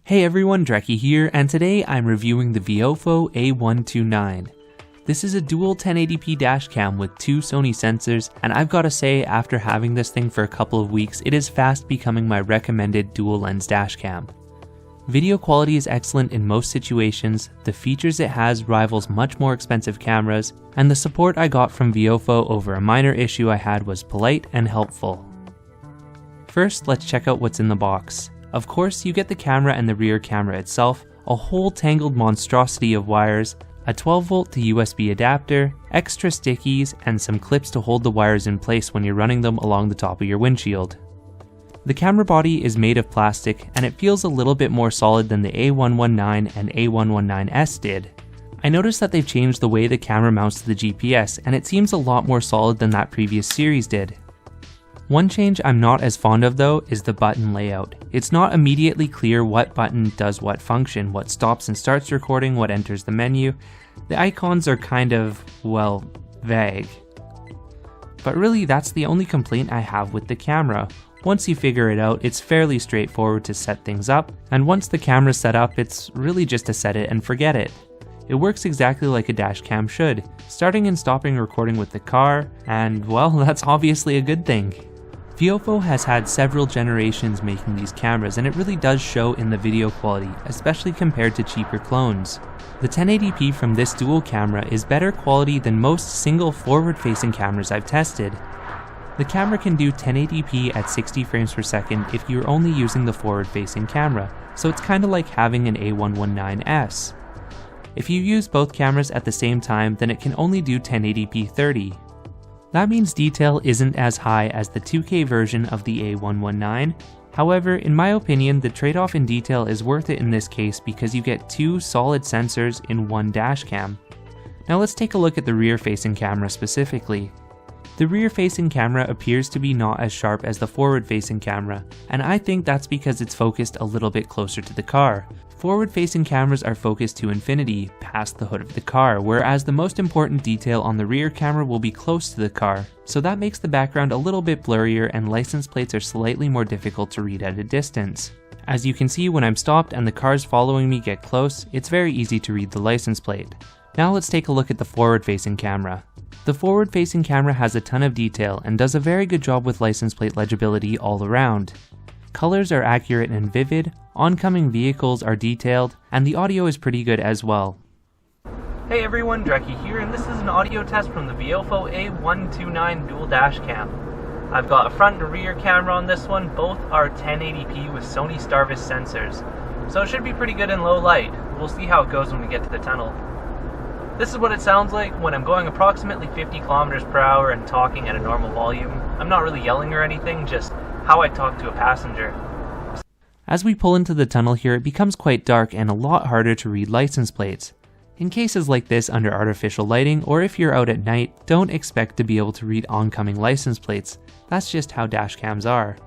Hey everyone, Dreki here, and today I'm reviewing the Viofo A129. This is a dual 1080p dashcam with two Sony sensors, and I've gotta say, after having this thing for a couple of weeks, it is fast becoming my recommended dual lens dashcam. Video quality is excellent in most situations, the features it has rivals much more expensive cameras, and the support I got from Viofo over a minor issue I had was polite and helpful. First, let's check out what's in the box. Of course, you get the camera and the rear camera itself, a whole tangled monstrosity of wires, a 12V to USB adapter, extra stickies, and some clips to hold the wires in place when you're running them along the top of your windshield. The camera body is made of plastic, and it feels a little bit more solid than the A119 and A119S did. I noticed that they've changed the way the camera mounts to the GPS, and it seems a lot more solid than that previous series did. One change I'm not as fond of though is the button layout. It's not immediately clear what button does what function, what stops and starts recording, what enters the menu. The icons are kind of, well, vague. But really that's the only complaint I have with the camera. Once you figure it out, it's fairly straightforward to set things up, and once the camera's set up, it's really just to set it and forget it. It works exactly like a dashcam should, starting and stopping recording with the car, and well, that's obviously a good thing. Viofo has had several generations making these cameras, and it really does show in the video quality, especially compared to cheaper clones. The 1080p from this dual camera is better quality than most single forward-facing cameras I've tested. The camera can do 1080p at 60 frames per second if you're only using the forward-facing camera, so it's kinda like having an A119S. If you use both cameras at the same time, then it can only do 1080p 30. That means detail isn't as high as the 2K version of the A119. However, in my opinion, the trade-off in detail is worth it in this case because you get two solid sensors in one dashcam. Now let's take a look at the rear-facing camera specifically. The rear-facing camera appears to be not as sharp as the forward-facing camera, and I think that's because it's focused a little bit closer to the car. Forward-facing cameras are focused to infinity, past the hood of the car, whereas the most important detail on the rear camera will be close to the car, so that makes the background a little bit blurrier and license plates are slightly more difficult to read at a distance. As you can see, when I'm stopped and the cars following me get close, it's very easy to read the license plate. Now let's take a look at the forward-facing camera. The forward-facing camera has a ton of detail and does a very good job with license plate legibility all around. Colors are accurate and vivid, oncoming vehicles are detailed, and the audio is pretty good as well. Hey everyone, Dreki here, and this is an audio test from the Viofo A129 dual dashcam. I've got a front and rear camera on this one, both are 1080p with Sony Starvis sensors, so it should be pretty good in low light. We'll see how it goes when we get to the tunnel. This is what it sounds like when I'm going approximately 50 kilometers per hour and talking at a normal volume. I'm not really yelling or anything, just how I talk to a passenger. As we pull into the tunnel here, it becomes quite dark and a lot harder to read license plates. In cases like this under artificial lighting, or if you're out at night, don't expect to be able to read oncoming license plates. That's just how dashcams are.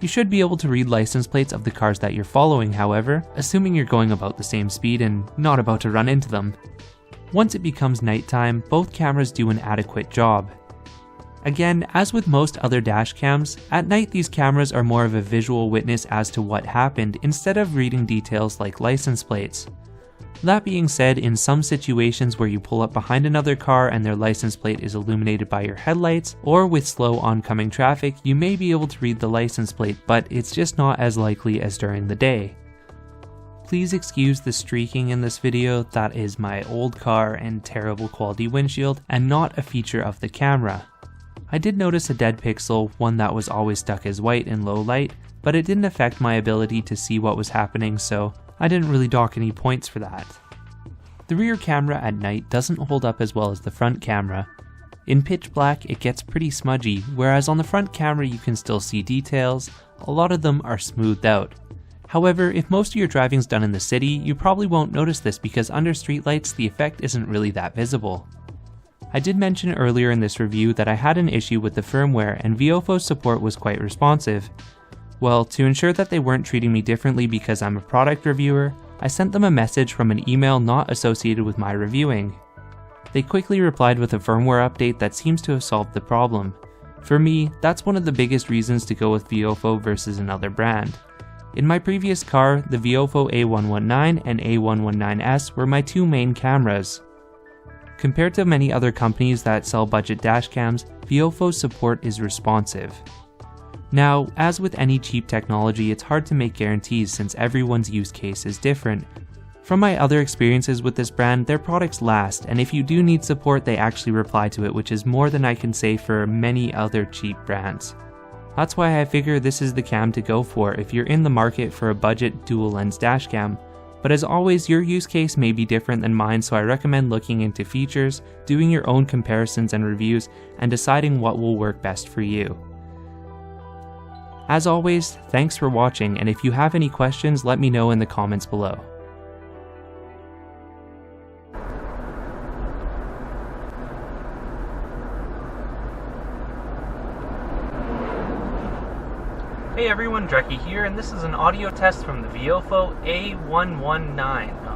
You should be able to read license plates of the cars that you're following, however, assuming you're going about the same speed and not about to run into them. Once it becomes nighttime, both cameras do an adequate job. Again, as with most other dashcams, at night these cameras are more of a visual witness as to what happened instead of reading details like license plates. That being said, in some situations where you pull up behind another car and their license plate is illuminated by your headlights, or with slow oncoming traffic, you may be able to read the license plate, but it's just not as likely as during the day. Please excuse the streaking in this video, that is my old car and terrible quality windshield, and not a feature of the camera. I did notice a dead pixel, one that was always stuck as white in low light, but it didn't affect my ability to see what was happening, so I didn't really dock any points for that. The rear camera at night doesn't hold up as well as the front camera. In pitch black it gets pretty smudgy, whereas on the front camera you can still see details, a lot of them are smoothed out. However, if most of your driving's done in the city, you probably won't notice this because under streetlights the effect isn't really that visible. I did mention earlier in this review that I had an issue with the firmware and Viofo's support was quite responsive. Well, to ensure that they weren't treating me differently because I'm a product reviewer, I sent them a message from an email not associated with my reviewing. They quickly replied with a firmware update that seems to have solved the problem. For me, that's one of the biggest reasons to go with Viofo versus another brand. In my previous car, the Viofo A119 and A119S were my two main cameras. Compared to many other companies that sell budget dashcams, Viofo's support is responsive. Now, as with any cheap technology, it's hard to make guarantees since everyone's use case is different. From my other experiences with this brand, their products last, and if you do need support, they actually reply to it, which is more than I can say for many other cheap brands. That's why I figure this is the cam to go for if you're in the market for a budget dual lens dashcam. But as always, your use case may be different than mine, so I recommend looking into features, doing your own comparisons and reviews, and deciding what will work best for you. As always, thanks for watching, and if you have any questions, let me know in the comments below. Hey everyone, Drekkie here, and this is an audio test from the Viofo A119.